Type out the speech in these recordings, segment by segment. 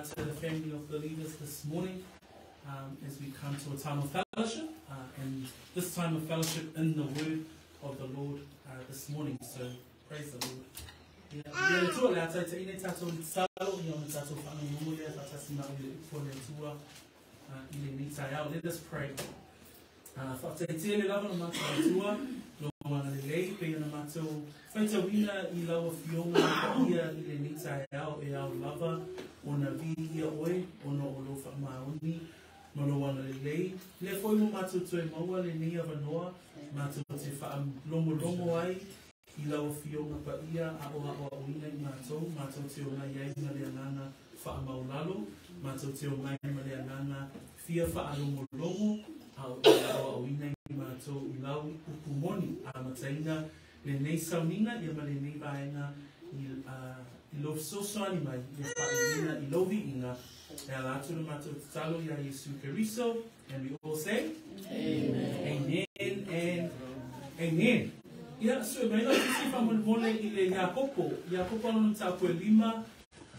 to the family of believers this morning as we come to a time of fellowship, and this time of fellowship in the word of the Lord this morning. So praise the Lord. Let us pray. And we all say amen. Amen and amen. Yeah, so may I see if I'm going to Iakopo no tapo lima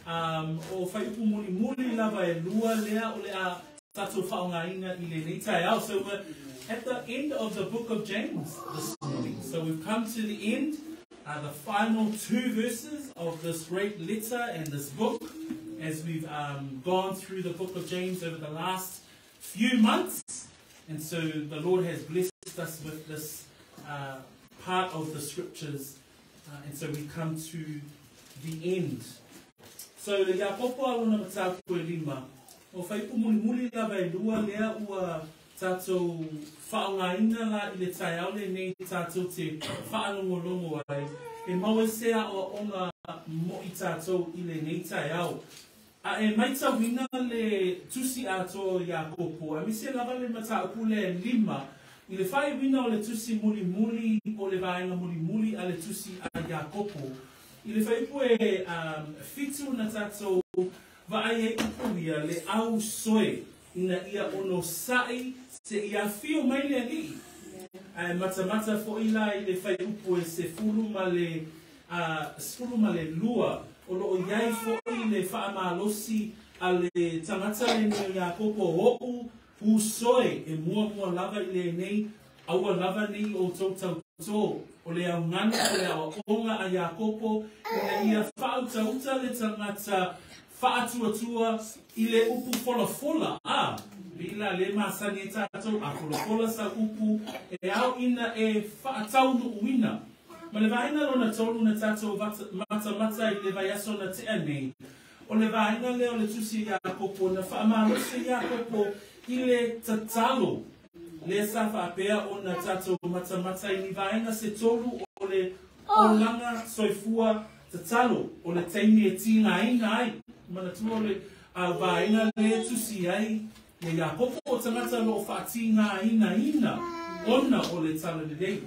o fai muli lava e lua lea o lea tato faaolaina ile neitai. So we're at the end of the book of James this morning. So we've come to the end, the final 2 verses of this great letter and this book, as we've gone through the book of James over the last few months. And so the Lord has blessed us with this part of the scriptures, and so we come to the end. So Iakopo alona matako lima o fai muli lava e lua lea ua tato faaolaina la ile taiaole nei tato te faalongolongo ai e maua sea o onga mo i tato ile nei taiao a e maita wina le tusi ato Iakopo a misi lava le matako le lima i le fai wina o le tusi muli o le vaenga muli a le tusi a Iakopo i le fai pue fitu na tato vaai e upuia le au soe ina ia ono sai se ia fio mai le ali mata fo ila i le fai upu e se fulu ma le lua o lo iai fo i le faamalosi a le tangata le ni Iakopo ho'u pusoe e mua lava i le nei aua lava nei o tau o le au ngana o le au onga a Iakopo ina ia fautauta le tangata faatuatua i le upu fola bila le masani e tatou a fola sa upu e au ina e faataunu uina ma le vaina lona tolu na tatou mata i le vaiaso na te anei o le vaina le o le tusi Iakopo na faamalosi Iakopo i le tatalo le sa faapea o na tatou mata i ni vaina se tolu o le olanga soifua tatalo o le taimi e tina ai mana tua le vaina le tusi ai le Iakopo o tangata lo whaatinga ina ona o le tala le dei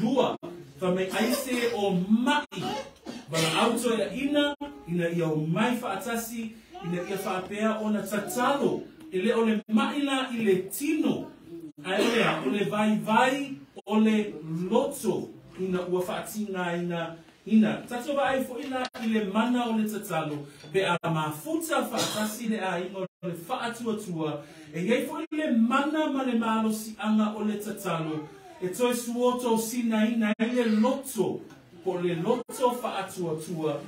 lua fa me aise o mai bala auto ina ia o mai whaatasi ina ia whaapea ona tatalo ile o le maila i le tino ai o le vai o le loto ina ua whaatinga ina tato ba ai fo ina ile mana o le tatalo be a mafuta whaatasi le a ingo le whaatuatua e iei fo ile mana ma le malo si anga o le tatalo e toi suoto sina ina ile loto po le loto whaatuatua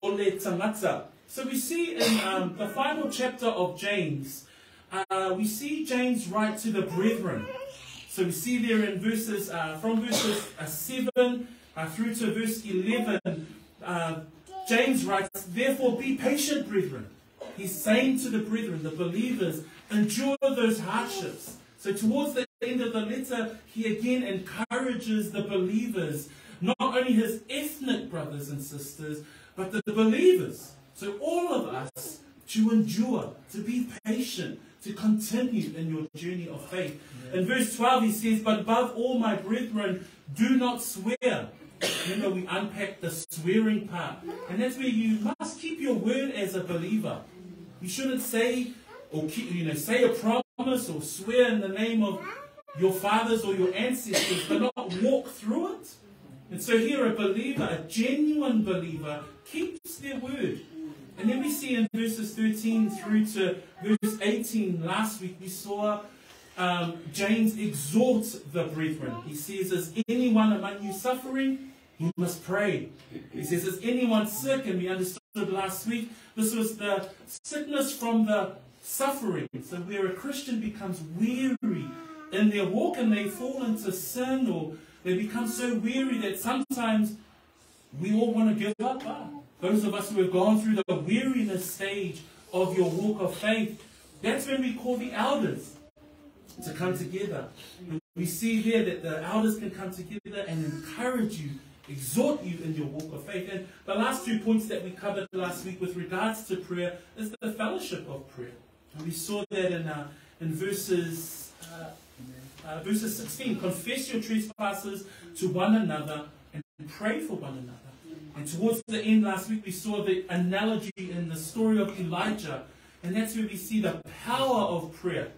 o le tangata. So we see in the final chapter of James, we see James write to the brethren. So we see there in verses, from verses 7 through to verse 11, James writes, "Therefore be patient, brethren." He's saying to the brethren, the believers, endure those hardships. So towards the end of the letter, he again encourages the believers, not only his ethnic brothers and sisters, but the believers. So all of us to endure, to be patient, to continue in your journey of faith. In verse 12 he says, "But above all, my brethren, do not swear." Remember, we unpacked the swearing part. And that's where you must keep your word as a believer. You shouldn't say or say a promise or swear in the name of your fathers or your ancestors, but not walk through it. And so here a believer, a genuine believer, keeps their word. And then we see in verses 13 through to verse 18, last week we saw James exhort the brethren. He says, is anyone among you suffering? You must pray. He says, is anyone sick? And we understood last week, this was the sickness from the suffering. So where a Christian becomes weary in their walk and they fall into sin, or they become so weary that sometimes we all want to give up. Those of us who have gone through the weariness stage of your walk of faith, that's when we call the elders to come together. And we see there that the elders can come together and encourage you, exhort you in your walk of faith. And the last 2 points that we covered last week with regards to prayer is the fellowship of prayer. And we saw that in verses 16. Confess your trespasses to one another and pray for one another. And towards the end last week we saw the analogy in the story of Elijah. And that's where we see the power of prayer.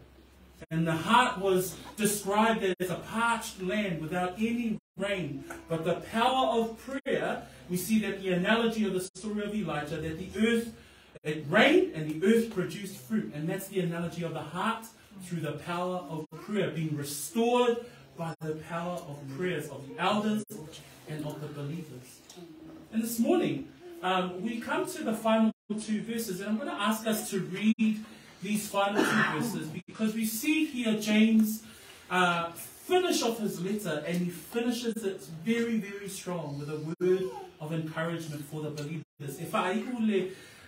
And the heart was described as a parched land without any rain. But the power of prayer, we see that the analogy of the story of Elijah, that the earth, it rained and the earth produced fruit. And that's the analogy of the heart through the power of prayer, being restored by the power of prayers of the elders and of the believers. And this morning, we come to the final 2 verses, and I'm going to ask us to read these final 2 verses, because we see here James finish off his letter, and he finishes it very, very strong with a word of encouragement for the believers. If I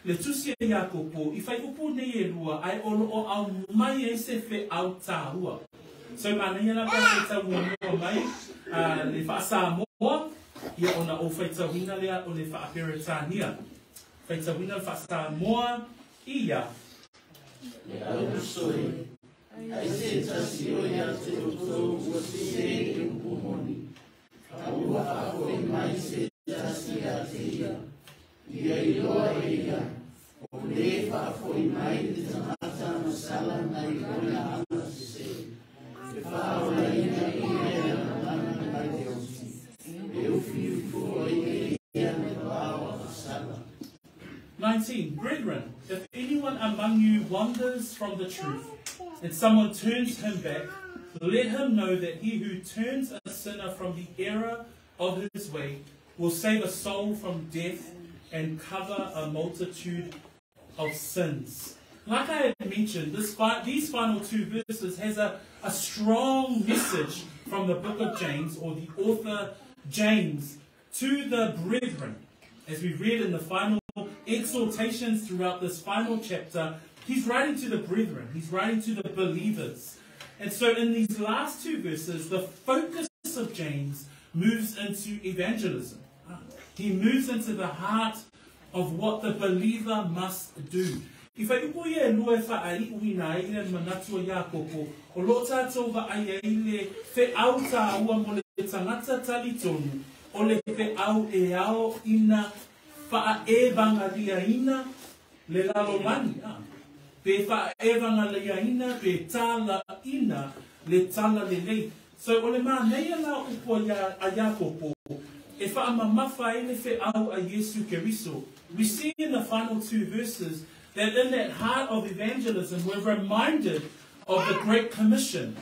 le tusia Iakopo, if I upu ne lua, I o au mai e se fe au tahua. So manana pa se tau mai le fa Samoa, ia ona o faita wina lea o le fa Peretania. Faita wina fa Samoa ia. Le au soi. Ai se tasio ia te uto o se e upumoni. Au a o mai se tasia te ia. Ia I loa e ia. O le fa foi mai te tamata na sala na I kona ala se. Te faaolaina I ea na mana na Deus. Eu fiu foi ia na pao na sala. 19. Brethren, if anyone among you wanders from the truth, and someone turns him back, let him know that he who turns a sinner from the error of his way will save a soul from death and cover a multitude of sins. Like I had mentioned, these final 2 verses has a strong message from the book of James, or the author James, to the brethren. As we read in the final exhortations throughout this final chapter, he's writing to the brethren, he's writing to the believers. And so in these last 2 verses, the focus of James moves into evangelism. He moves into the heart of what the believer must do. If I upo ye lue whaai uina I le manatua Iakopo, o lo tātou whaai le fe au tā ua mo le tangata talitonu, o le fe au e ao ina wha e bangaria ina le lalolani. Pe wha e bangaria ina, pe tāla ina le tala le lei. So o le mā neia la upo a Iakopo, e wha mamafa e le fe au a Yesu Keriso. We see in the final 2 verses that in that heart of evangelism, we're reminded of the Great Commission.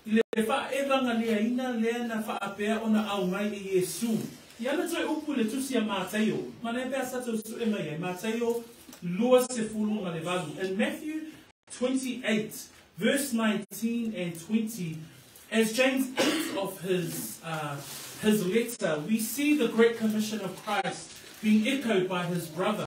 Le wha e bangaria ina le na wha apea ona au mai e Yesu. Iana toi upu le tusia Mateo. Mana pea sato su e mai e Mateo lua se fulu ma le valu. In Matthew 28, verse 19 and 20, as James ends off his letter, we see the Great Commission of Christ being echoed by his brother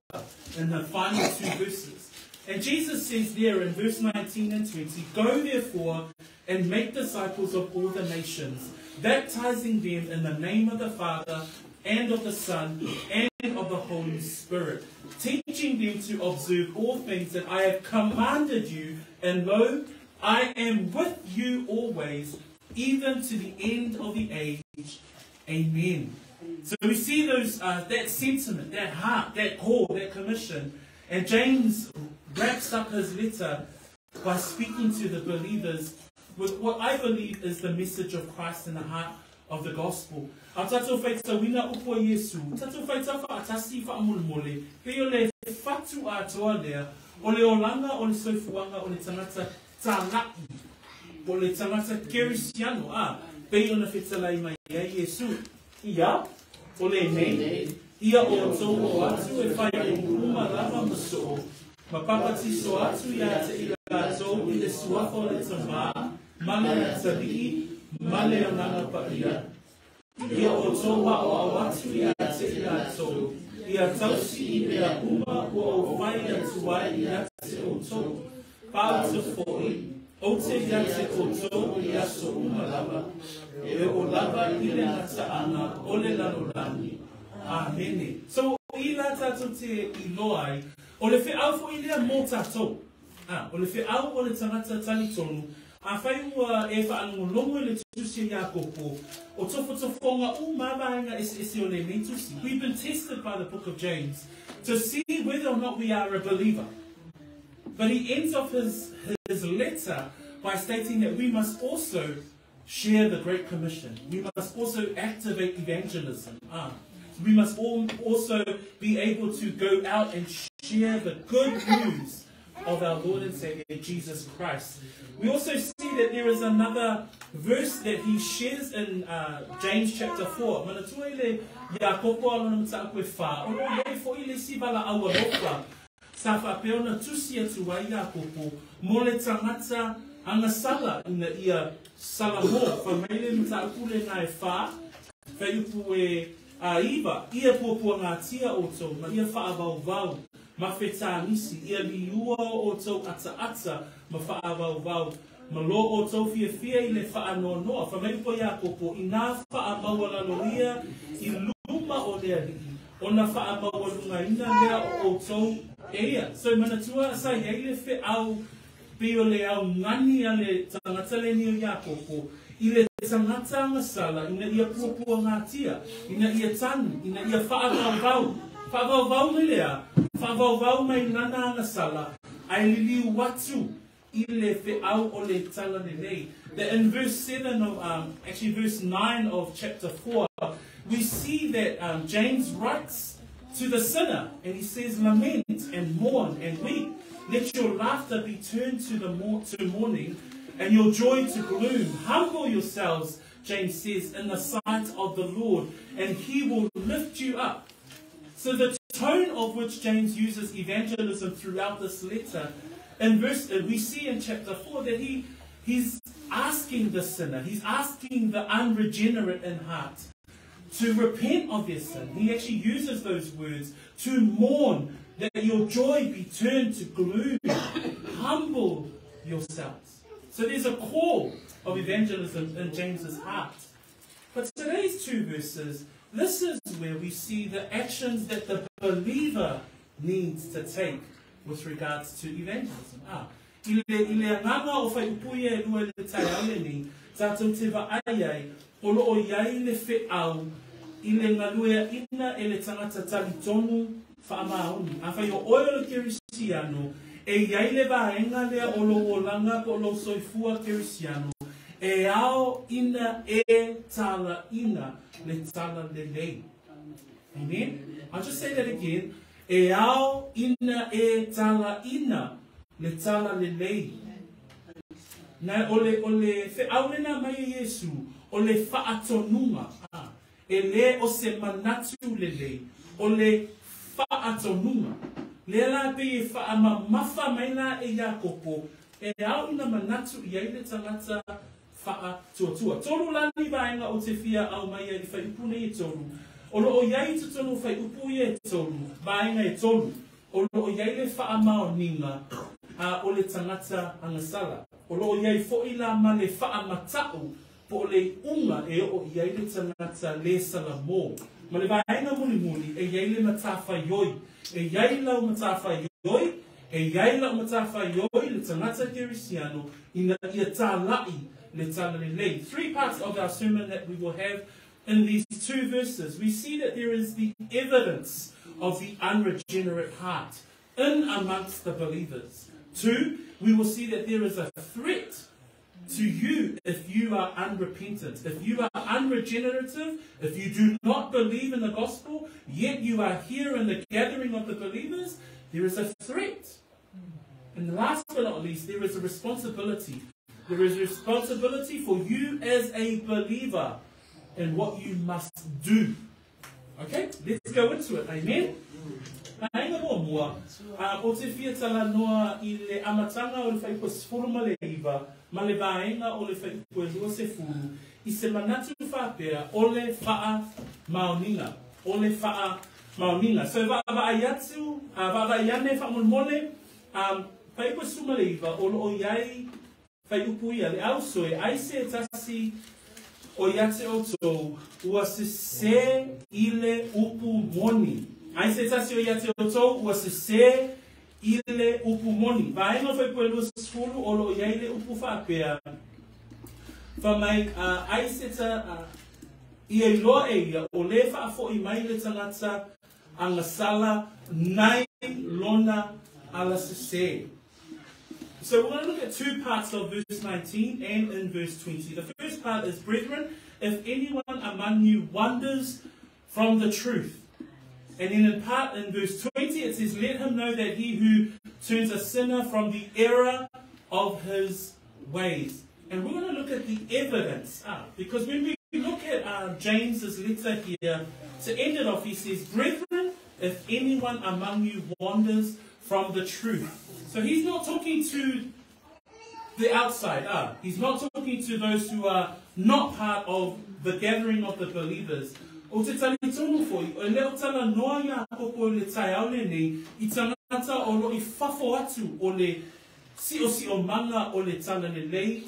in the final 2 verses. And Jesus says there in verse 19 and 20, go therefore and make disciples of all the nations, baptizing them in the name of the Father and of the Son and of the Holy Spirit, teaching them to observe all things that I have commanded you, and lo, I am with you always, even to the end of the age. Amen. So we see those that sentiment, that heart, that call, that commission. And James wraps up his letter by speaking to the believers with what I believe is the message of Christ in the heart of the gospel. A tatou whaita wina upo Yesu, tatou whaita whaatasi whaamulmole, pe o le whatu atoa lea, o le olanga, o le soifuanga, o le tangata tānaki, o le tangata kerisiano, pe o na whetalai mai a Yesu. Ia, o le nei, ia o tō o atu e whai o kuma lava maso, ma papati so atu ia te ila tō i le suafo le tamā, male a tabii, male o nanga paia. Ia o tō wa o awatu ia te ila tō, ia tausi i mea uma o o whai atu wai ia te o tō, pāu te fōi, o te ia te o tō ia so uma lava, e o lava i le nataanga o le lalolani. Amene. So, i la tātou te i loai, o le whiau fo i lea mō tātou. O le whiau o le tangata tali tonu, a whaiua e whaanongolongo le tusi Iakopo, o tofotofonga o mawainga ese o le tusi. We've been tested by the book of James to see whether or not we are a believer. But he ends off his letter by stating that we must also share the Great Commission. We must also activate evangelism. We must also be able to go out and share the good news of our Lord and Savior, Jesus Christ. We also see that there is another verse that he shares in James chapter 4. Manatua ile Iakopo alona mtaakwe wha. Ono yei fo ile sibala awa loka. Sa whapeona tusi atu wa Iakopo. Mole tangata angasala ina ia salamo. Whamaile mtaakule na e wha. Whaiupu e iwa. Ia puapua ngā tia o tō. Ma ia whaavau ma whetānisi, ia liua o tau ata-ata, ma whaavau-vau. Ma lo o tau fia i le whaanonoa. Whamaipo Iakopo, i nā whaamaualaloria, i luma o lea liki. O nā whaamaualungaina lea o tau eia. So manatua sa iei le whiau, pio le au ngani a le tangata le ni o Iakopo, i le tangata ngasala, ina ia puapua ngā tia, ina ia tanu, ina ia whaavau-vau. Whaavau-vau me lea, whaavau-vau mai nana ngasala, ai liliu watu i le whiau o le tala lelei. That in verse 7 of, actually verse 9 of chapter 4, we see that James writes to the sinner, and he says, lament and mourn and weep. Let your laughter be turned to mourning, and your joy to gloom. Humble yourselves, James says, in the sight of the Lord, and he will lift you up. So the tone of which James uses evangelism throughout this letter, we see in chapter 4 that he's asking the sinner, he's asking the unregenerate in heart to repent of their sin. He actually uses those words, to mourn, that your joy be turned to gloom. Humble yourselves. So there's a call of evangelism in James's heart. But today's two verses, this is where we see the actions that the believer needs to take with regards to evangelism. Ile nganga o whai upuia e lua le tai ale ni, tātou te waaiai, o lo o iai le whiau, ile ngalua ina e le tangata tali tonu whaamaoni. A whai o oio le kerisiano, e iai le vaenga lea o lo o langa po lo soifua kerisiano, e ao ina e tala ina le tala lelei. Amen? I'll just say that again. E ao ina e tala ina le tala lelei. Na ole whiaulena mai Yesu, ole whaatonunga. E le o se manatu lelei, ole whaatonunga. Le la pe e whaamamafa maina e Iakopo, e ao ina manatu i aile tangata wha tuatua. Toru lani vaenga o te whia au mai i whai upune e toru. O lo o iai te tonu whai upu e toru, vaenga e toru. O lo o iai le wha mao ninga, o le tangata angasala. O lo o iai foila ma le wha matau, po le unga e o iai le tangata le salamo. Ma le vaenga muli e iai le matawha yoi. E iai lau matawha yoi, e iai lau matawha yoi le tangata kerisiano, ina ia tā lai. Three parts of our sermon that we will have in these two verses. We see that there is the evidence of the unregenerate heart in amongst the believers. Two, we will see that there is a threat to you if you are unrepentant, if you are unregenerative, if you do not believe in the gospel, yet you are here in the gathering of the believers, there is a threat. And last but not least, there is a responsibility. There is a responsibility for you as a believer in what you must do. Okay, let's go into it. Amen. Ainga mo mua, o te fia tala noa I le amatanga o le whaipo sefuru ma le iwa, ma le vaenga o le whaipo e lua se furu, I se manatu whapea o le wha maoninga, o le wha maoninga. So va ayatu, va ayane wha mole, whaipo suma le iwa, o lo o iai whaiupu ia le au soe, ai se tasi o iate o tō, ua se ile upu moni. Ai se tasi o iate o tō, ua se ile upu moni. Vaenga whai pue lua sefulu o lo iai le upu whapea. Whamai, ai se ta, I e loa e ia, o le whaafo I mai le tangata, anga sala, nai lona ala se. So we're going to look at two parts of verse 19 and in verse 20. The first part is, brethren, if anyone among you wanders from the truth. And then in verse 20 it says, let him know that he who turns a sinner from the error of his ways. And we're going to look at the evidence. Because when we look at James's letter here, to end it off, he says, brethren, if anyone among you wanders from the truth. So he's not talking to the outside. He's not talking to those who are not part of the gathering of the believers. O te tali tonu foi, o leo tala noa Iakopo le tai aole nei, I tangata o lo I fafo atu o le si o manga o le tala le lei,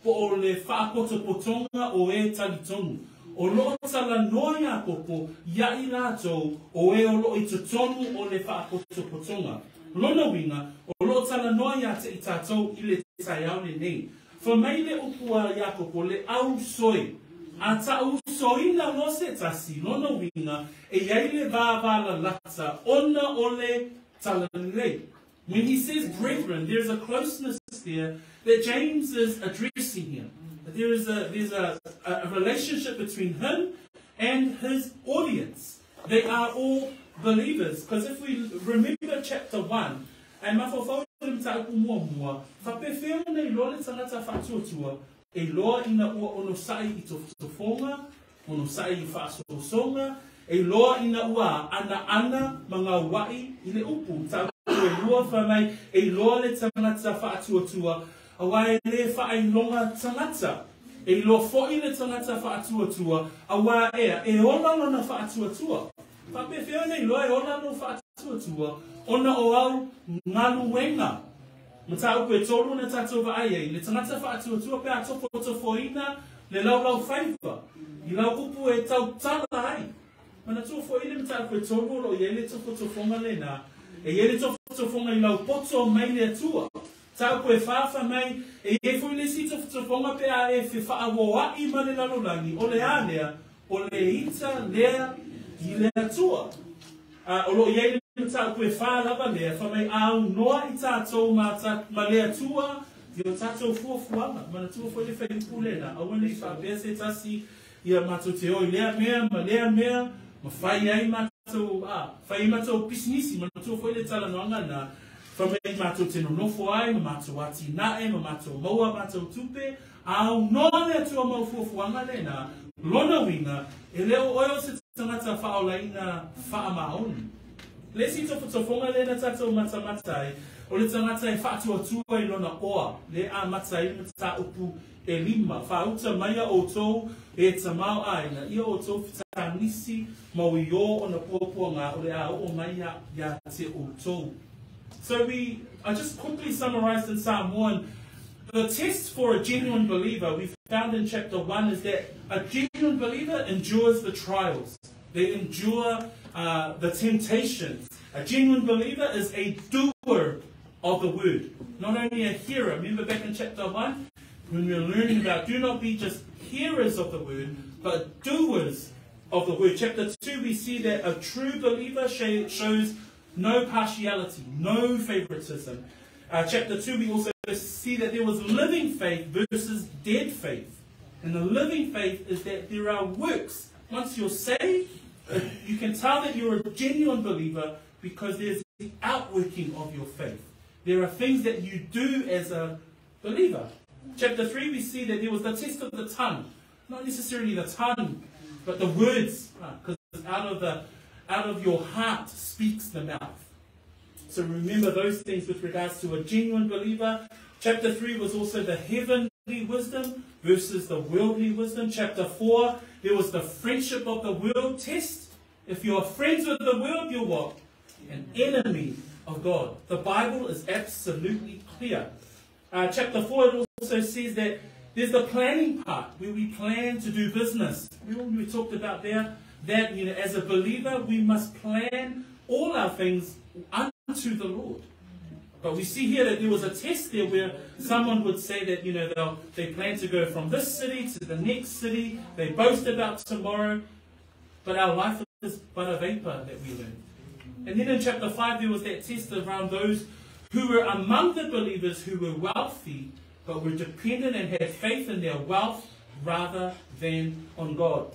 po o le whaapoto potonga o e tali tonu. O lo tala noa Iakopo, ia I rato o e o lo I tutonu o le whaapoto potonga. Lona winga, o lo tala noa ia te I tātou I le tai aole nei. Whamaile upua Iakopo le au soi, a tau soina no se tasi, lona winga, e yaile vāvala lata, ona ole talalei. When he says brethren, there's a closeness there that James is addressing here. There's a relationship between him and his audience. They are all believers. Because if we remember chapter 1, ai mafofau le mtaupu mua, whapewheo nei lole tangata whatuatua, e loa ina ua ono sai I tofonga, ono sai I whaasosonga, e loa ina ua ana mga wai I le upu, tau e lua whamai, e loa le tangata whaatuatua, awa e le whailonga tangata, e loa foi le tangata whaatuatua, awa e ona lona whaatuatua. Whapewheo nei loa e ona lona whaatuatua, ona o au ngalu wenga. Matau koe tolu na tatou vaai le tangata whaatuatua pe a tofoina le lau whaiva. I lau upu e tau tala ai. Mana tofoina matau koe tolu lo I ele tofonga le na. E ele tofonga I lau poto mai le atua. Tau koe whawha mai e fui le si tofonga pe a e whaawoa I ma le lalolani. O le alea, o le ita lea I le atua. O lo iei matau koe whālava lea, whamai au noa I tātou ma lea tua, I o tātou fuafuanga, mana tua fwoi le whaipu lena, awane I whapea se tasi, I a mātou te oi lea mea, ma whai ai mātou, whai mātou pisinisi, mana tua fwoi le tala noanga na, whamai mātou te nonofo ai, ma mātou ati nae, ma mātou maua, mātou tupe, au noa lea tua mau fuafuanga lena, lona winga, e leo oio se tangata faaolaina faamaoni. Le si tofonga le na tatou matamatai, o le tangata e whaatuatua I lona oa, le a matai mata upu e lima, whauta maia o tō e tamau aina, ia o tō whitanisi mau I o na puapuanga o le a o maia ia te o tō. So I just quickly summarized in Samoan. The test for a genuine believer we found in chapter 1 is that a genuine believer endures the trials. They endure the temptations. A genuine believer is a doer of the word, not only a hearer. Remember back in chapter 1 when we were learning about do not be just hearers of the word, but doers of the word. Chapter 2 we see that a true believer shows no partiality, no favoritism. Chapter 2 we also see that there was living faith versus dead faith. And the living faith is that there are works. Once you're saved, you can tell that you're a genuine believer because there's the outworking of your faith. There are things that you do as a believer. Chapter 3, we see that there was the test of the tongue. Not necessarily the tongue, but the words. Because out of your heart speaks the mouth. So remember those things with regards to a genuine believer. Chapter 3 was also the heavenly wisdom versus the worldly wisdom. Chapter 4, there was the friendship of the world test. If you're friends with the world, you're what? An enemy of God. The Bible is absolutely clear. Chapter 4, it also says that there's the planning part where we plan to do business. Remember we talked about there that as a believer we must plan all our things unto the Lord. But we see here that there was a test there where someone would say that they plan to go from this city to the next city. They boast about tomorrow, but our life is but a vapor that we learn. And then in chapter 5 there was that test around those who were among the believers who were wealthy but were dependent and had faith in their wealth rather than on God.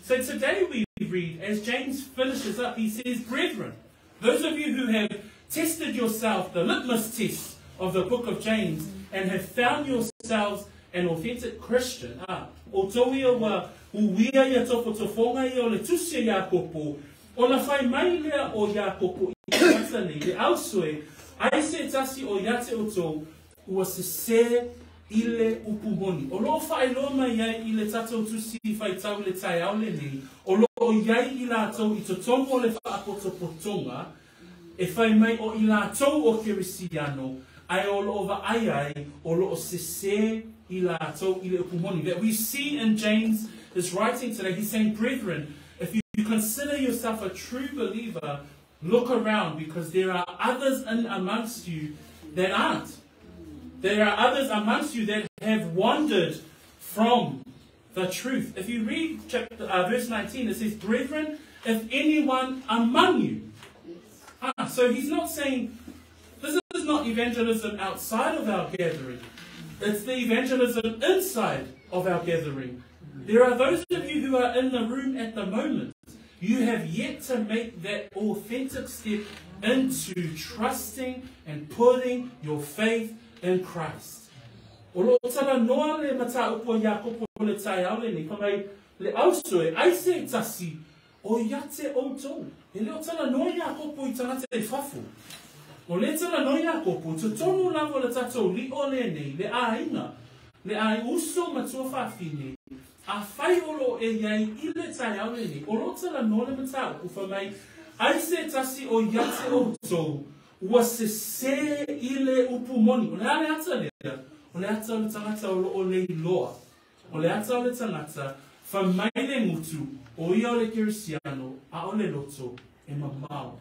So today we read, as James finishes up, he says, brethren, those of you who have tested yourself, the litmus test of the book of James, and have found yourselves an authentic Christian. O tauia wa uia ia toko tofonga ia o le tusia Iakopo, o na whai mai lea o Iakopo i katani, le ausue, ai se tasi o iate o tau, ua se se ile upumoni. O lo whai loma iai i le tatou tusi whai tau le tai au le nei, o lo iai i la tau i to tongo le whaapoto potonga, e whai mai o i la tau o Kirisiano, ai o lo ova ai o lo se se i la tau i le upumoni. That we see in James is writing today, he's saying, brethren, if you consider yourself a true believer, look around because there are others in amongst you that aren't. There are others amongst you that have wandered from the truth. If you read verse 19, it says, brethren, if anyone among you. So he's not saying, this is not evangelism outside of our gathering. It's the evangelism inside of our gathering. There are those of you who are in the room at the moment. You have yet to make that authentic step into trusting and putting your faith in Christ. O lo tala noa le mata upo Iakopo le tai au le ni, kamai le ausue, ai se tasi o iate o tau. E leo tala noa Iakopo I tangata e whafu. O le tala noa Iakopo, tu tonu lavo le tatou li o le nei, le aina, le ai uso matua whawhine, a whai olo e iai I le tai au le ni, o lo tala noa le mata upo whamai, ai se tasi o iate o tau, ua se se ile upumoni. O le ale ata lea, o le ata o le tangata o le loa. O le ata o le tangata, whamai le mutu, o ia o le Kirisiano, a o le loto, e mamao.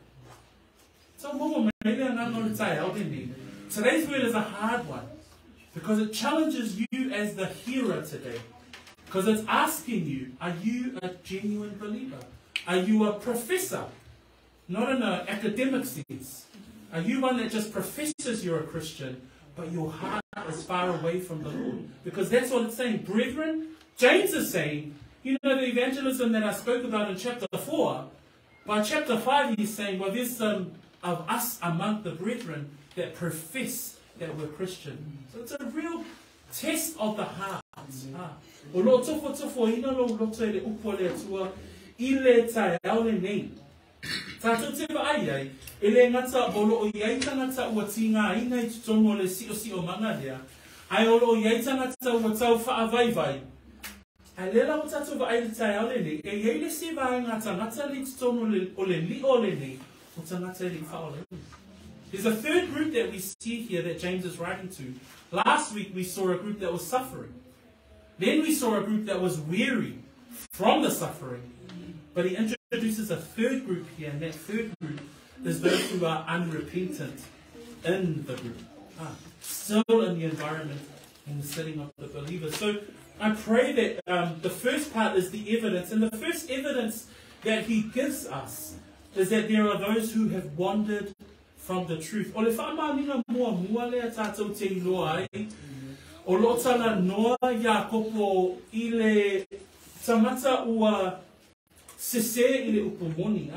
So momo mai le nganga o le tai au le ni. Today's word is a hard one, because it challenges you as the hearer today. Because it's asking you, are you a genuine believer? Are you a professor? Not in an academic sense. Are you one that just professes you're a Christian, but your heart is far away from the Lord? Because that's what it's saying. Brethren, James is saying, the evangelism that I spoke about in chapter 4, by chapter 5 he's saying, well, there's some of us among the brethren that profess that we're Christian. So it's a real test of the heart. O lo tofo ina lo loto ele upo le atua, ile tai au le nei. Tātou te ai, ele ngata olo o iai tangata ua tinga ina I tutongo le si o manga lea. Ai olo o iai tangata ua tau whaavaivai. Ai lela o tātou wa ai le tai au le nei, e iai le si vai ngata le tutongo o le li o le nei, o tangata le faaolaina. There's a third group that we see here that James is writing to. Last week we saw a group that was suffering. Then we saw a group that was weary from the suffering. But he introduces a third group here, and that third group is those who are unrepentant in the group. Still in the environment and the setting of the believers. So I pray that the first part is the evidence. And the first evidence that he gives us is that there are those who have wandered from the truth. O le whaamāninga mua lea tātou te iloa ai. O lo tala noa Iakopo i le tamata ua sese i le upumoni.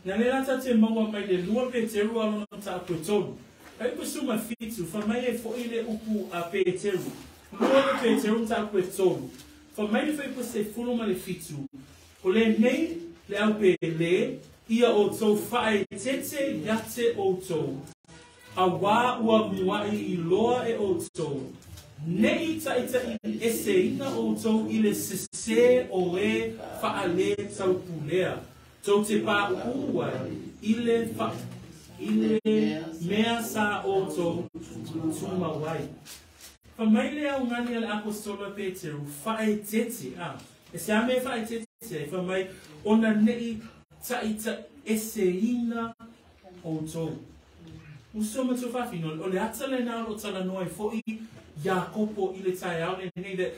Nga le rata te maua mai le lua Peteru alona ta koe tolu. Ai kusuma fitu, whamai e fo i le upu a Peteru. Lua le Peteru ta koe tolu. Whamai le whaipa se fuluma le fitu. O le nei le au pe le, ia o tau whae tete yate o tau. A wā ua muai i loa e o tau. Nei taita i ese ina o tau i le sese o e whaale tau pulea. Tau te pā ua i le mea sa o tau tuma wai. Whamai le au ngani ale apostola Peteru, whae tete, e se ame whae tete, whamai ona nei taita ese ina o tau. Usoma tu whawhino, o le atale nā o tala noai fo i Iakopo i le tai au, and that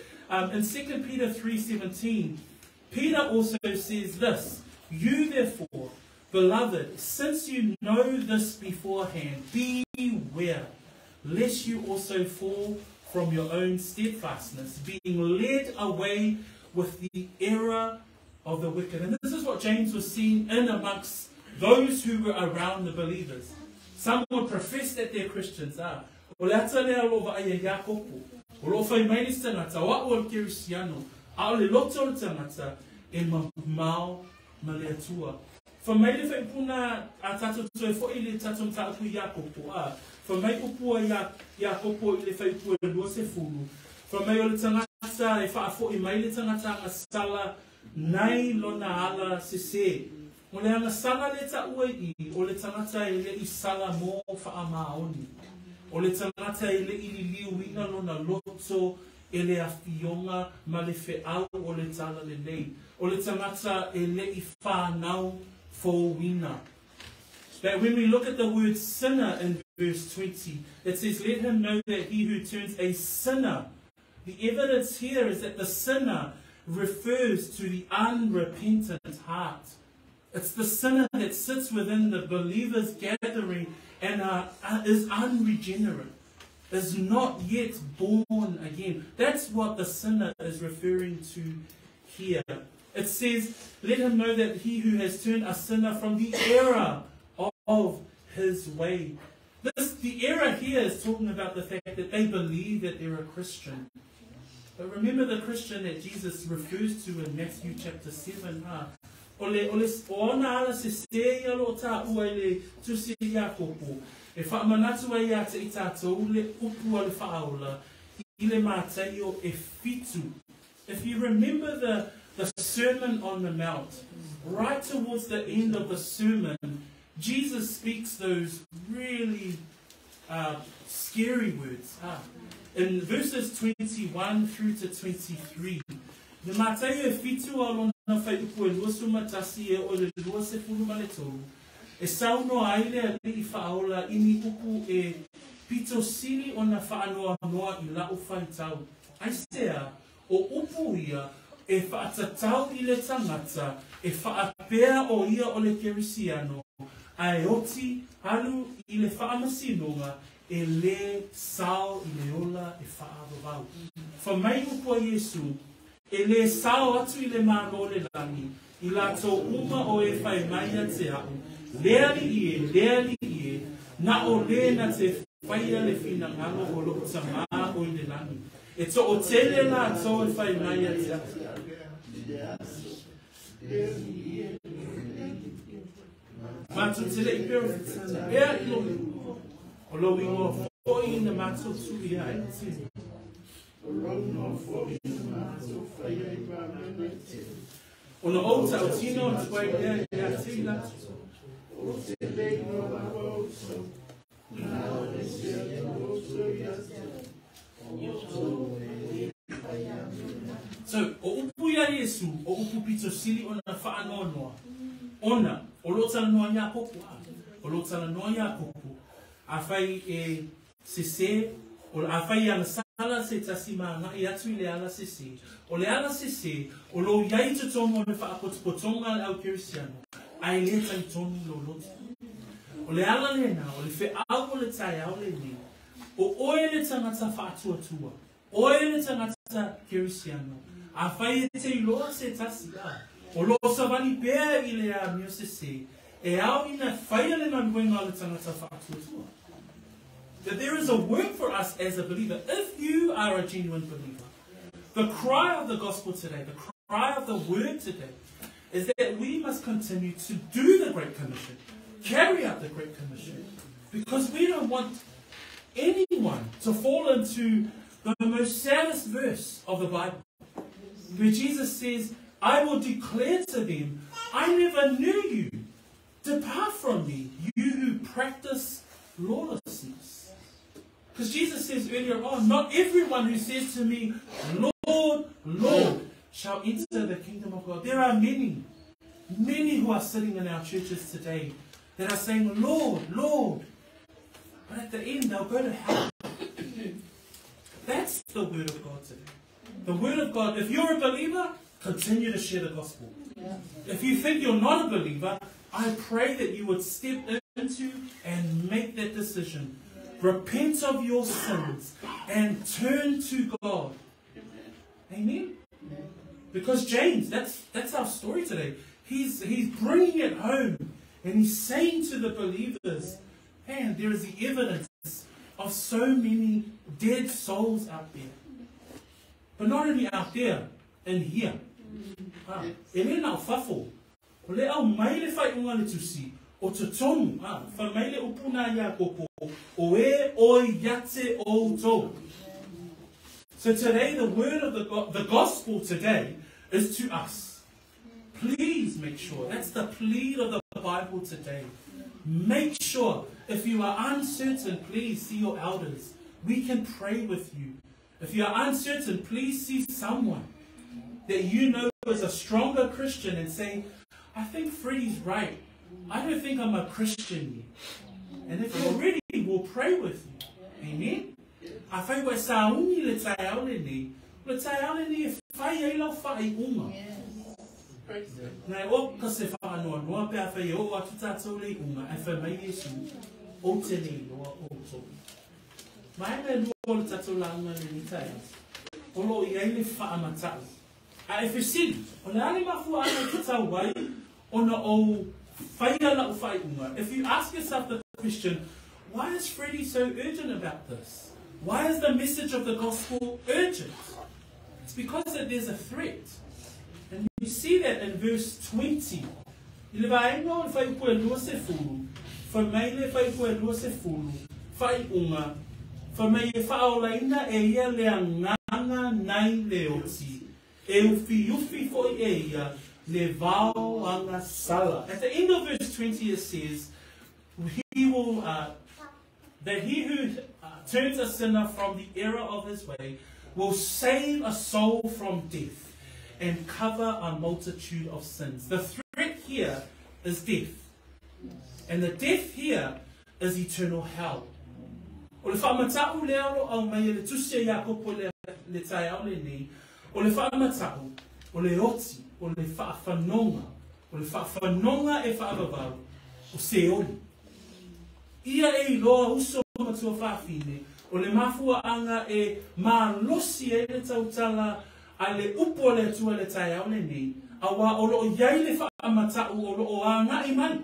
in 2 Peter 3:17, Peter also says this, you therefore, beloved, since you know this beforehand, beware, lest you also fall from your own steadfastness, being led away with the error of the wicked. And this is what James was seeing in amongst those who were around the believers. Some would profess that they're Christians. O le ata lea lova ai Iakopo, o lo whai mai nis tangata, o a o Kirisiano, a o le loto o tangata, e mau ma le atua. Whamai le whai puna a tato toe fo i le tato mtaapu Iakopo, whamai upua Iakopo i le whai pua lua se fulu, whamai o le tangata e wha fo i mai le tangata anga sala nai lona ala se se. O le anga sala le ta ua i, o le tangata e le i sala mo wha maoni. O le tangata e le ili liuina lona loto e le awhionga ma le whiau o le tala le nei. O le tangata e le I whanau fōwina. But when we look at the word sinner in verse 20, it says, let him know that he who turns a sinner. The evidence here is that the sinner refers to the unrepentant heart. It's the sinner that sits within the believers' gathering and is unregenerate, is not yet born again. That's what the sinner is referring to here. It says, let him know that he who has turned a sinner from the error of his way. The error here is talking about the fact that they believe that they're a Christian. But remember the Christian that Jesus refers to in Matthew chapter 7. Ona ala se se alo ta ua le tu se Iakopo. E whaamanatu ai a te I tātou le upu ale whaaola I le mātai o e fitu. If you remember the Sermon on the Mount, right towards the end of the sermon, Jesus speaks those really scary words. In verses 21 through to 23, the mātai e fitu alona whai upu e lua sumatasi e o le lua se fulu ma le tolu. E sauno aile a li I whaola ini upu e pito sili o na whaanoa noa I lau whai tau. Aisea, o upu ia e whaatatau I le tangata, e whaapea o ia o le Kirisiano, ai oti alu I le whaamasinonga, e le sao I le ola e whaavavau. Whamai upu a Yesu, e le sao atu I le mano le langi, I lato uma o e whai maia te au. Leali ie, na o le na te whaia le fina ngalo o lo tama o I le langi. E to o tele la to e whai maia te au. Matu tele I pero ea I lo o lo ingo fōi na matu tui ai tini. O na outa o tino o tuai ea tina. So, o upu ia Yesu, o upu pito sili o na whaanoa noa. Ona, o lo tala noa Iakopo. O lo tala noa Iakopo. A whai e sese, o a whai ana sala se tasima nga I atu I le ala sese. O le ala sese, o lo iai tutonga o le whaapotopotonga le au Kirisiano. Ai le tai tonu lo loti. O le ala lena, o le wheau o le tai au le ni. O oe le tangata whaatua tua. Oe le tangata kerisiano. A whai e te iloa se tasi a. O lo savani pēr I le a mio se se. E au ina whai le manuenga o le tangata whaatua tua. That there is a work for us as a believer. If you are a genuine believer, the cry of the gospel today, the cry of the word today, is that we must continue to do the Great Commission, carry out the Great Commission, because we don't want anyone to fall into the most saddest verse of the Bible, where Jesus says, I will declare to them, I never knew you. Depart from me, you who practice lawlessness. Because Jesus says earlier on, not everyone who says to me, Lord, Lord, shall enter the kingdom of God. There are many who are sitting in our churches today that are saying, Lord, Lord. But at the end, they'll go to hell. That's the word of God today. The word of God, if you're a believer, continue to share the gospel. If you think you're not a believer, I pray that you would step into and make that decision. Repent of your sins and turn to God. Amen? Because James, that's our story today. He's bringing it home and he's saying to the believers, man, there is the evidence of so many dead souls out there. But not only out there, in here. Ele na fafo. Ole au mai le fai unga le tusi. O te tonu. Fa mai le upuna Iakopo. O e oi yate o to. So today, the word of the gospel today is to us. Please make sure. That's the plea of the Bible today. Make sure. If you are uncertain, please see your elders. We can pray with you. If you are uncertain, please see someone that you know is a stronger Christian and say, I think Freddie's right. I don't think I'm a Christian yet. And if you're ready, we'll pray with you. Amen? I think we're sauni le tai auleni. Le tai auleni e whai e lau whai unga. Nai o ka se wha noa noa pe a whai o atu tātou le unga e wha mai Yesu o te ne noa o tō. Mai me lua le tātou la unga le ni tai. O lo I eile wha amatau. A e whisiri, o le ale mafu ana ki tau wai, o na o whaia la o whai unga. If you ask yourself the question, why is Freddie so urgent about this? Why is the message of the gospel urgent? It's because that there's a threat. And you see that in verse 20. I le vaenga o whai pua lua se fulu, wha mai le whai pua lua se fulu, whai unga, wha mai e faaolaina e ia le anganga nai le oti. Ufi foi eia le vau anga sala. At the end of verse 20 it says, he will that he who turns a sinner from the error of his way will save a soul from death and cover a multitude of sins. The threat here is death. And the death here is eternal hell. O le whaamatau leo au mai le tusia Iakopo le tai au le nei. O le whaamatau, o le oti, o le whaawhanonga, o le whaawhanonga e whaavavau, o se oli. Ia e loa uso matua whaafine, o le mafua anga e malosi e le tautala a le upo le tua le tai au le nei, a wa o loo iai le whaamatau o loo anga I mai.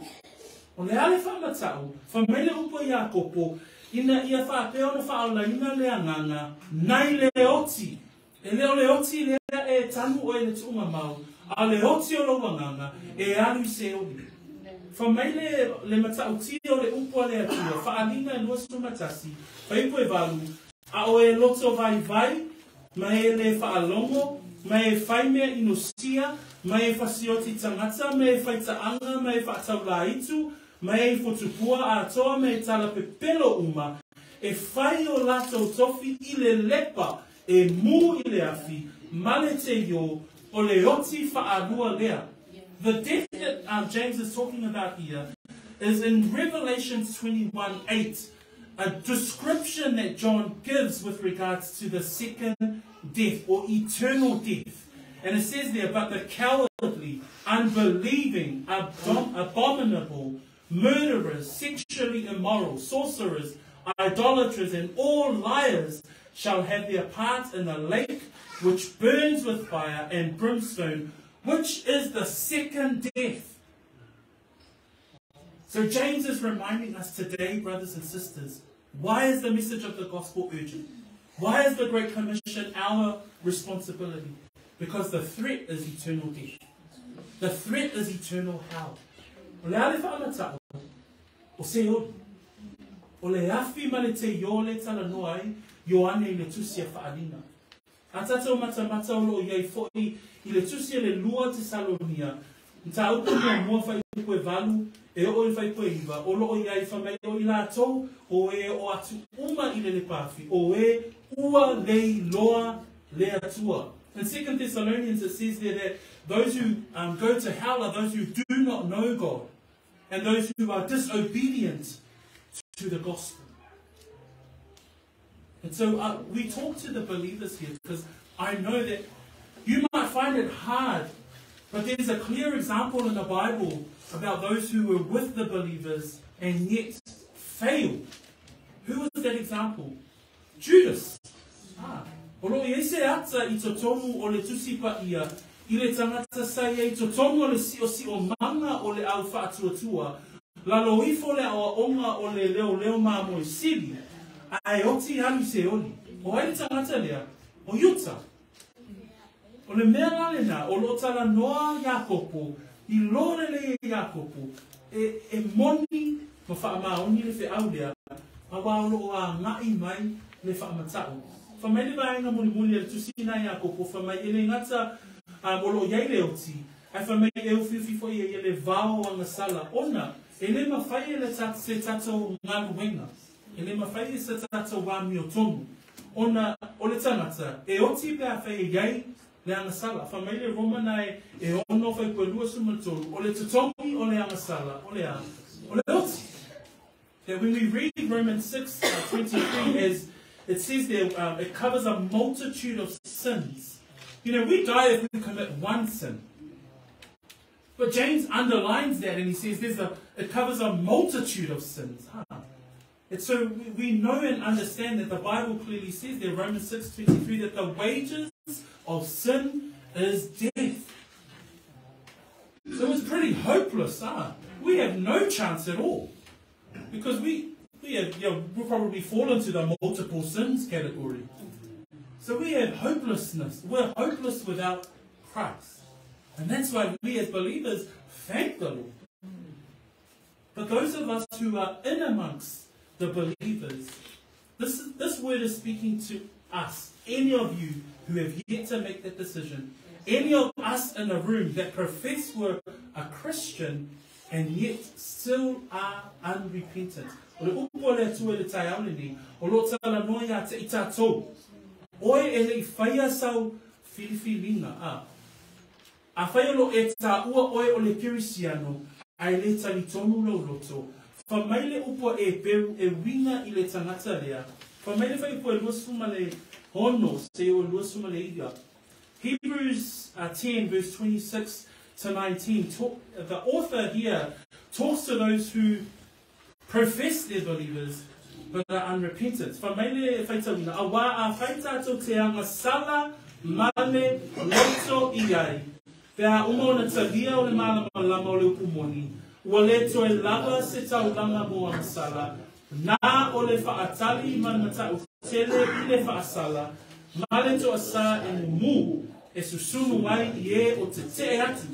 O le ale whaamatau, whamele upo Iakopo, ina ia whaapeo na whaolaina le anganga, nai le oti. E leo le oti lea e tanu o e le tuunga mau, a le oti o lo wanganga, e alu se oli. Whamai le matauti o le upua le atua, whaalina e lua sumatasi, whaipu e walu, a o e loto vai, mai e le whaalongo, mai e whaimea inosia, mai e whasioti tangata, mai e whaitaanga, mai e whaataula itu, mai e whotupua a toa, mai e tala pepelo uma, e whai o lato tofi I le lepa, e mu I le afi, male te yo, o le oti whaanua lea. The death that James is talking about here is in Revelation 21:8, a description that John gives with regards to the second death or eternal death. And it says there, but the cowardly, unbelieving, abominable, murderers, sexually immoral, sorcerers, idolaters, and all liars shall have their part in the lake which burns with fire and brimstone, which is the second death. So James is reminding us today, brothers and sisters, why is the message of the gospel urgent? Why is the Great Commission our responsibility? Because the threat is eternal death. The threat is eternal hell. O le ale whaamatao, o se ori. O le afi ma le te yo le tala noai, yo ane le tusia faaolaina. A tata o mata o lo iai foi, i le tusia le lua te salonia. Nta upo ni mua fai koe valu, e o i fai koe iwa, o lo iai whamai o i la tau, o e o atu uma i le pafi, o e ua lei loa le atua. In 2 Thessalonians it says there that those who go to hell are those who do not know God and those who are disobedient to the gospel. And so we talk to the believers here because I know that you might find it hard, but there's a clear example in the Bible about those who were with the believers and yet failed. Who was that example? Judas. Olo i ese ata I totomu o le tusipa ia, I le tangata sai I totomu o le si o manga o le au whaatuatua, la loifo le awa onga o le leo maa mo I sili, ai oti anu se oli, o ai tangata lea, o yuta. O le mea lalena, o lo tala noa Iakopo, I lore le Iakopo, e moni, ma wha maa oni le fe au lea, a wao a ngai mai le wha amatao. Whamai le vaenga muli le tusina Iakopo, whamai ele ngata molo iai le oti, ai whamai e uwhiwhifo I le vao anga sala. Ona, ele mawhai ele se tato ngānu wenga, ele mawhai se tato wāmi o tonu. Ona, o le tangata, e oti pēa whai iai le anga sala. Whamai le romanai e ono whai koe lua sumatolu, o le tutongi o le anga sala, o le oti. That when we read Romans 6:23 as it says there, it covers a multitude of sins. You know, we die if we commit one sin. But James underlines that and he says it covers a multitude of sins. And so we know and understand that the Bible clearly says there, Romans 6:23, that the wages of sin is death. So it's pretty hopeless. We have no chance at all. Because we'll probably fall into the multiple sins category. So we have hopelessness. We're hopeless without Christ. And that's why we as believers thank the Lord. But those of us who are in amongst the believers, this word is speaking to us. Any of you who have yet to make that decision. Any of us in a room that profess we're a Christian and yet still are unrepentant. O le upo le atua le tai aule ni, o lo tala noia te itatou. Oe ele I whaia sau filifilinga. A whaia lo e ta ua oe o le kirisiano, ai le tali tonu lo loto. Whamai le upo e peru e winga I le tangata lea. Whamai le whai po e lua suma le hono, se o lua suma le iga. Hebrews 10 verse 26 to 19, the author here talks to those who profess they're believers but are unrepentant. Whamele whaitawina, a wā a whaitato te anga sala male loto iai. Pea umona talia o le malama lama o le upumoni. Ua le toe lava se tau langa mo anga sala. Nā o le whaatali manmata o tele I le whaasala. Male to asa e mu e susunu mai I e o te te atu.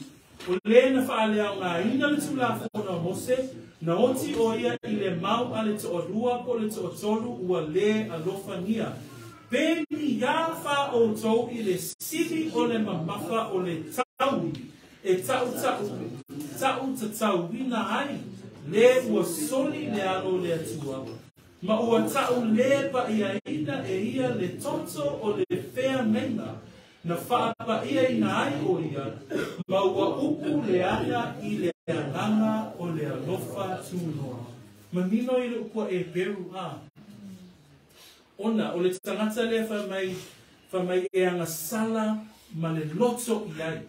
O le na whaalea ngā ina le tula whona o Mose, na oti o ia I le mau ale to o rua po le to o tolu ua le alofa nia. Pēni ia wha o tau I le siri o le mamafa o le tau, e tau wina ai, le ua soli le alo le atua. Ma ua tau le pa ia ina e ia le toto o le whea menga. Na whaapa ia I na ai o ia, ma ua upu le aia I le anganga o le alofa tūnoa. Manino I le upua e peru Ona, o le tangata le whamai e anga sala ma le loto I ai.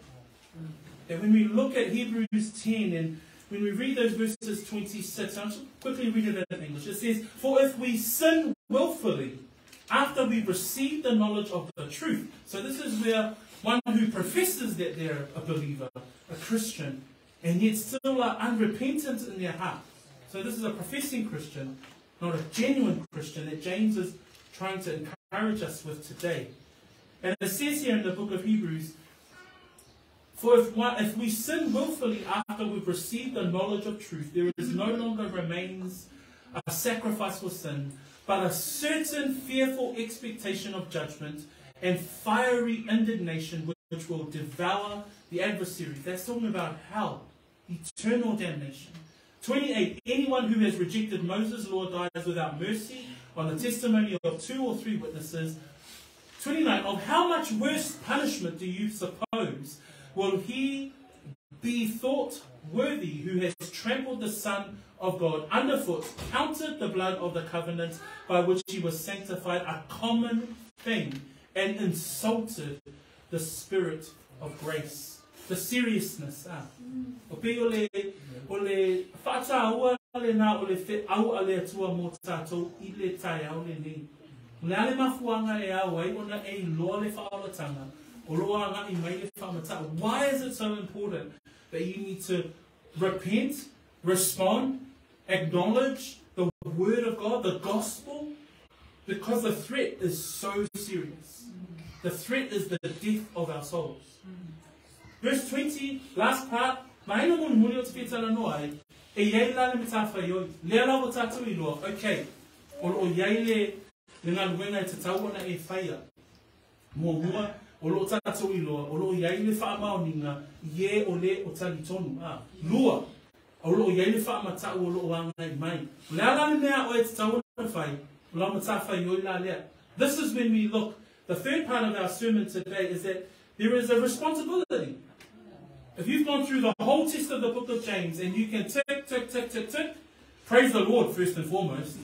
And when we look at Hebrews 10 and when we read those verses 26, I'll just quickly read it in English. It says, "For if we sin willfully, after we've received the knowledge of the truth." So this is where one who professes that they're a believer, a Christian, and yet still are unrepentant in their heart. So this is a professing Christian, not a genuine Christian, that James is trying to encourage us with today. And it says here in the book of Hebrews, "For if we sin willfully after we've received the knowledge of truth, there is no longer remains a sacrifice for sin, but a certain fearful expectation of judgment and fiery indignation which will devour the adversary." That's talking about hell, eternal damnation. 28, "Anyone who has rejected Moses' law dies without mercy on the testimony of 2 or 3 witnesses. 29, "Of how much worse punishment do you suppose will he be thought worthy who has trampled the Son of God underfoot, counted the blood of the covenant by which he was sanctified a common thing, and insulted the Spirit of grace?" The seriousness. Ope ole whataua le na ole fe au ale atua mo tātou I le tai au le nei. Nale mafuanga e au ai ona e loa le faaolatanga. O loa nga I mai le whaamata. Why is it so important that you need to repent, respond, acknowledge the word of God, the gospel? Because the threat is so serious. The threat is the death of our souls. Verse 20, last part. Maina mun muli o te whetala noa e iei la le mitafa ioi. Lea la o tātou I loa. Okay. O iei le ngā luenga e te tauana e whaia. Mua. O lo tātou I loa. O iei le whaamaoninga ie o le o tali tonu. Lua. O iei le whaamatau o lo anga I mai. Lea la le mea o e te tauana whai. O la matafa ioi la lea. This is when we look. The third part of our sermon today is that there is a responsibility. If you've gone through the whole text of the book of James and you can tick, praise the Lord first and foremost.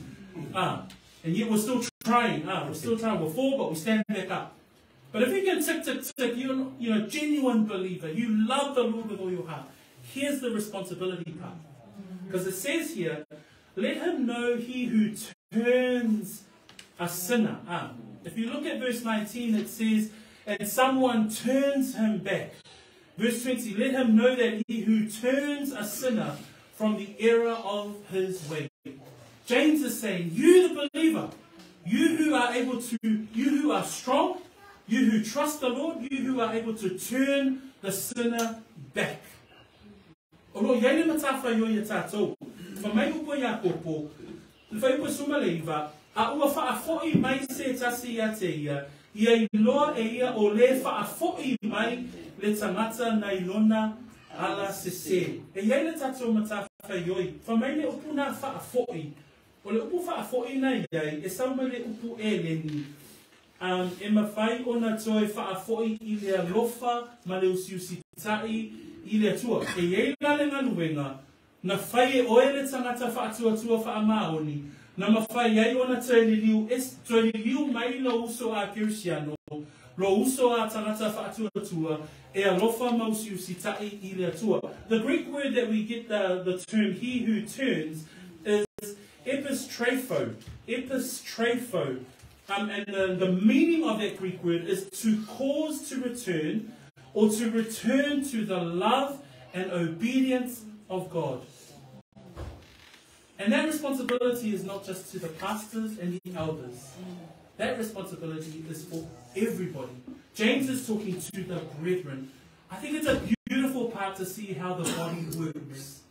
And yet we're still trying. We're fall, but we stand back up. But if you can tick, you're a genuine believer. You love the Lord with all your heart. Here's the responsibility part. Because it says here, "Let him know he who turns a sinner." If you look at verse 19, it says, "And someone turns him back." Verse 20, "Let him know that he who turns a sinner from the error of his way." James is saying, you the believer, you who are strong, you who trust the Lord, you who are able to turn the sinner back. Olo iei le matafa ioi e tātou. Whamai upo Iakopo, whai upo sumaleiva, a ua whaafoi mai se tasi a te ia, ia I loa e ia o le whaafoi mai le tangata na ilona ala sese. E iei le tātou matafa ioi, whamai le upu na whaafoi. O le upu whaafoi na iei, e sauma le upu e leni. E mawhai o na toi whaafoi I le alofa ma le usiusi tai I le atua. E iei la le ngaluenga, na whai e oe le tangata whaatua whaamaoni, na mawhai ei o na toi liu mai lo uso a Kirisiano, lo uso a tangata whaatua, e alofa ma usiusi tai I le atua. The Greek word that we get the term he who turns is epistrepho. And the meaning of that Greek word is to cause to return, or to return to the love and obedience of God. And that responsibility is not just to the pastors and the elders. That responsibility is for everybody. James is talking to the brethren. I think it's a beautiful part to see how the body works.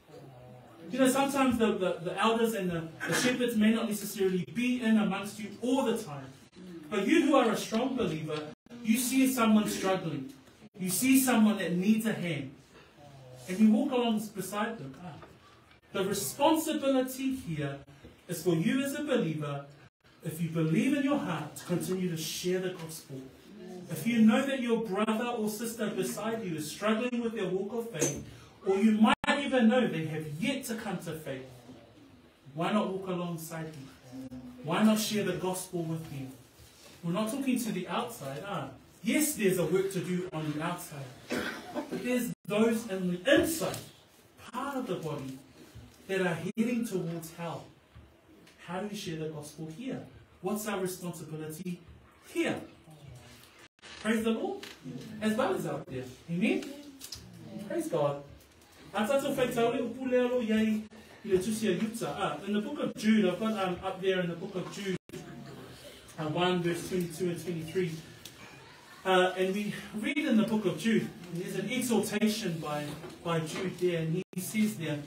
You know, sometimes the elders and the shepherds may not necessarily be in amongst you all the time. But you who are a strong believer, you see someone struggling. You see someone that needs a hand. And you walk along beside them. The responsibility here is for you as a believer, if you believe in your heart, to continue to share the gospel. If you know that your brother or sister beside you is struggling with their walk of faith, or you might even know they have yet to come to faith, why not walk alongside you? Why not share the gospel with you? We're not talking to the outside. Yes, there's a work to do on the outside, but there's those on the inside, part of the body that are heading towards hell. How do we share the gospel here? What's our responsibility here? Praise the Lord. As well as out there. Amen? Praise God. In the book of Jude, I've got up there in the book of Jude, 1 verse 22 and 23. And we read in the book of Jude, there's an exhortation by Jude there, and he says there,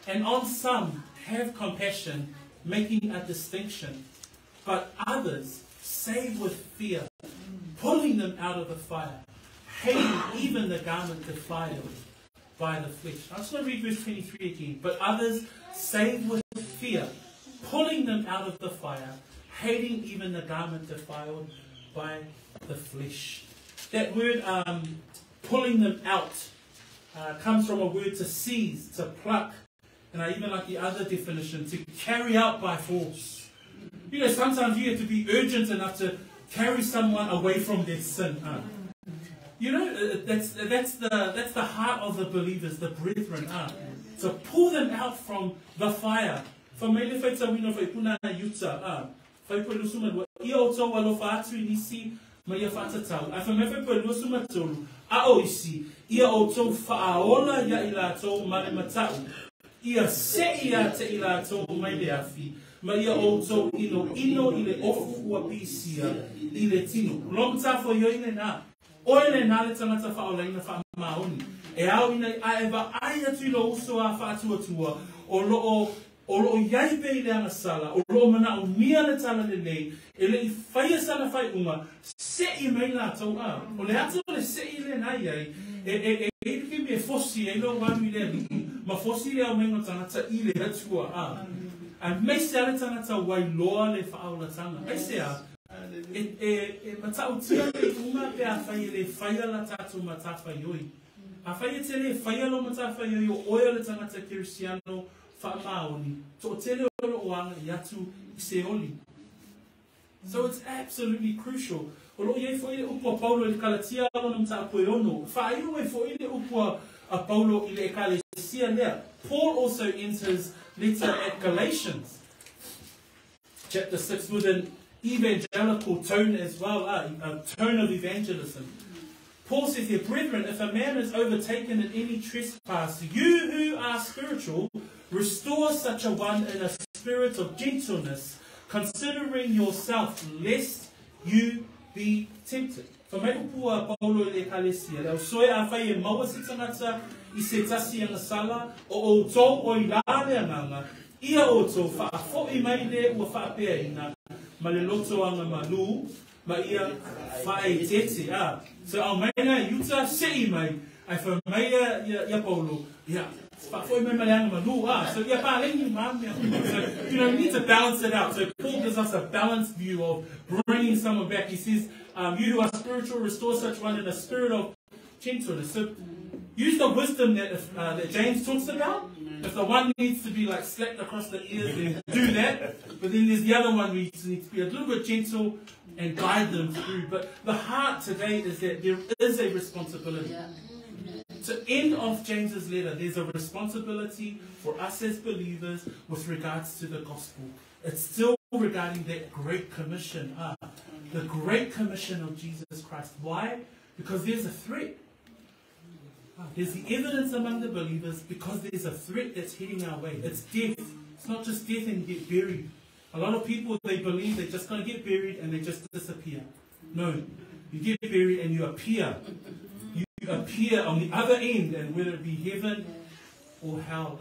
and on some have compassion, making a distinction, but others save with fear, pulling them out of the fire, hating even the garment defiled by the flesh. I just want to read verse 23 again. But others save with fear, pulling them out of the fire, hating even the garment defiled by the flesh. That word pulling them out comes from a word to seize, to pluck, and I even like the other definition, to carry out by force. You know, sometimes you have to be urgent enough to carry someone away from their sin. You know, that's the heart of the believers, the brethren. To pull them out from the fire. For me, if it's a win of a puna yuta, Faipelusuma, Ioto, Walofatu, Nisi, Maya Fatatau. I from every Pelusuma to Aoisi, Ioto, Faaola, Yailato, Marimatau, Ia Seia Teilato, Maileafi, Maya Oto, Ino, Ile Ofu, Wapisia, Ile Tino, long time for Yoina. Oile nale tangata faaolaina faamaoni. E au ina aeva aia tuilo uso a faatuatua. O loo yaipe ile angasala. O loo mana o mia le tala le lei. E le I whaia sana whai unga. Se I mei la tau a. O le ato le se I le nai ai. E ki me fosi e lo wanu I le aliki. Ma fosi le au mengo tangata I le hatua a. A mei se ale tangata wai loa le faaola tanga. Ai se a. Matau tia le uma pe a whai le whaia la tatu matafa ioi. A whai te le whaia lo matafa ioi o oia le tangata Kirisiano wha maoni. To te le olo o anga I atu I se oli. So it's absolutely crucial. O lo iei fo ile upua Paulo I le kalatia alo na mta apoe ono. Wha ioi fo ile upua a Paulo I le ekalesia lea. Paul also enters letter at Galatians. Chapter 6 with an evangelical tone as well, a tone of evangelism. Paul says here, brethren, if a man is overtaken in any trespass, you who are spiritual, restore such a one in a spirit of gentleness, considering yourself, lest you be tempted. So mai upua Paulo le kalesia, leo soe a whai e maua si tangata I se tasi anga sala, o tō o I lāre anganga, ia o tō whaafo I mai le ua whaapea ina, ma le loto anga malu, ma ia whae tete. So au mai na yuta sei mai, ai wha mai ia Paulo, ia, whaafo I mai mai anga malu, so ia pālengi māmea. So, you know, we need to balance it out. So Paul gives us a balanced view of bringing someone back. He says, you who are spiritual, restore such one in a spirit of gentleness. So use the wisdom that James talks about. If the one needs to be like slapped across the ears, then do that. But then there's the other one we need to be a little bit gentle and guide them through. But the heart today is that there is a responsibility. To end off James's letter, there's a responsibility for us as believers with regards to the gospel. It's still regarding that Great Commission. The Great Commission of Jesus Christ. Why? Because there's a threat. There's the evidence among the believers because there's a threat that's heading our way. It's death. It's not just death and you get buried. A lot of people, they believe they're just going to get buried and they just disappear. No. You get buried and you appear. You appear on the other end, and whether it be heaven or hell.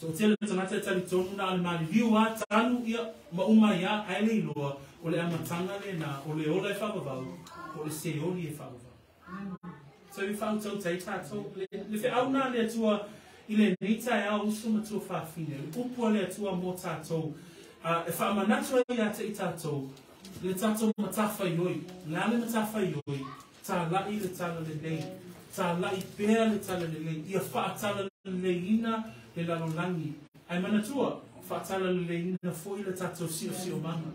So tell it tangata tali tonu na almali liwa tanu ia mauma ia aile loa o le amatanga le na o le ola e whakavau o le se oli e whakavau. So you found so take tato le fe au na le atua I le neita e au usuma tua whawhine le upua le atua mo tato e whaamanatua ia te I tato le tato matafa ioi ngā le matafa ioi tā lai le tala le lei tā lai pēr le tala le lei ia whaatala le leina le lalolangi ai manatua whaatala le leina foi le tato sio mama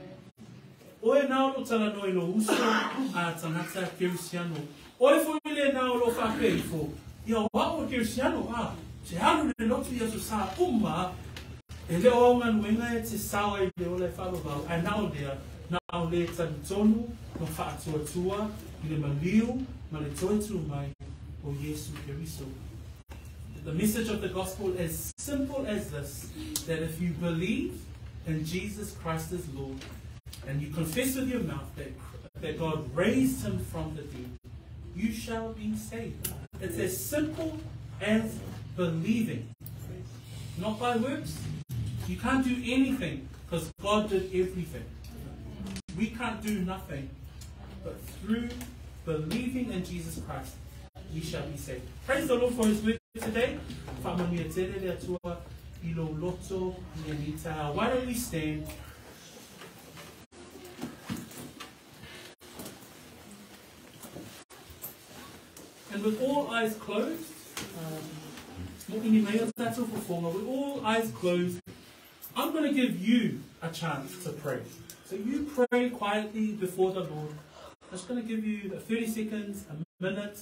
oe nao lo tala noi lo uso a tangata Kirisiano. Oi foi le na lo fa peifo. Ia wao Kirisiano Te haru le lotu ia su sa uma, e leo au ngā nuenga e te sawa I leo le whakawau, ai nao le tani tonu, no whaatuatua, I le maliu, ma le toetu mai o Yesu Keriso. The message of the gospel is simple as this, that if you believe in Jesus Christ as Lord, and you confess with your mouth that God raised him from the dead, you shall be saved. It's as simple as believing. Not by works. You can't do anything because God did everything. We can't do nothing. But through believing in Jesus Christ, we shall be saved. Praise the Lord for his word today. Why don't we stand? And with all eyes closed, with all eyes closed, I'm going to give you a chance to pray. So you pray quietly before the Lord. I'm just going to give you 30 seconds, a minute,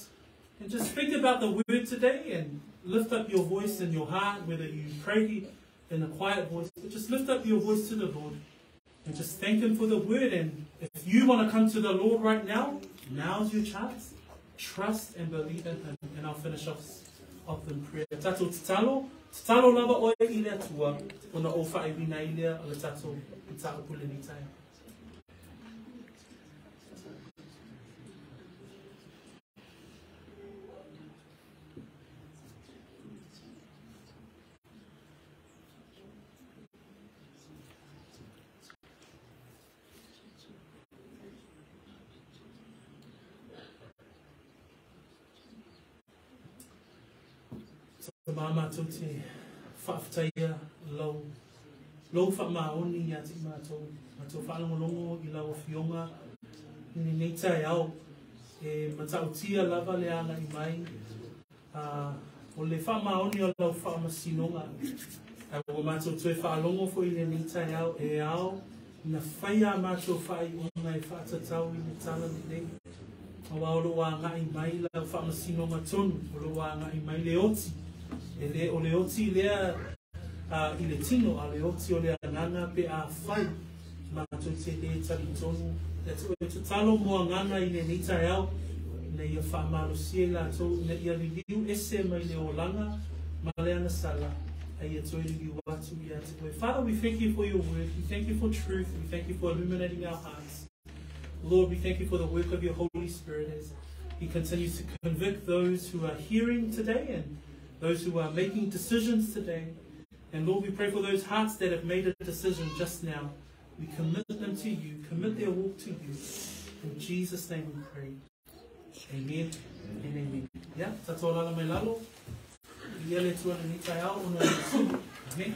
and just think about the word today and lift up your voice in your heart, whether you pray in a quiet voice, but just lift up your voice to the Lord and just thank him for the word. And if you want to come to the Lord right now, now's your chance. Trust and believe in him. And I'll finish off in prayer. Tato tatalo lava oe ilea tua, ona ofa I wina ilea o le tato pule ni tai. Mama tuti whaaftaia lau whaamaoni ia ti mātou whaalongolongo I lau whionga ni nei tai au e matautia lava le ana I mai o le whaamaoni o lau whaamasinonga o mātou tue whaalongo fo I le nei tai au e au na whaia mātou whai unga e whaatatau I le tala ni nei o lo wa ngai mai lau whaamasinonga tonu o lo wa ngai mai le oti o le oti lea I le tino a le oti o le ananga pe a whai mātou te le tari tonu e tu talo mua ngana I le nita au ne ia whaamalo sie la tau ne ia liliu ese mai le olanga ma le ana sala e ia toi liliu watu ia te koe. Father, we thank you for your word. We thank you for truth. We thank you for illuminating our hearts. Lord, we thank you for the work of your Holy Spirit as he continues to convict those who are hearing today and those who are making decisions today. And Lord, we pray for those hearts that have made a decision just now. We commit them to you, commit their walk to you. In Jesus' name we pray. Amen and amen. Yeah, tato lala mai lalo. Ia le tua ni tai au, ono Amen.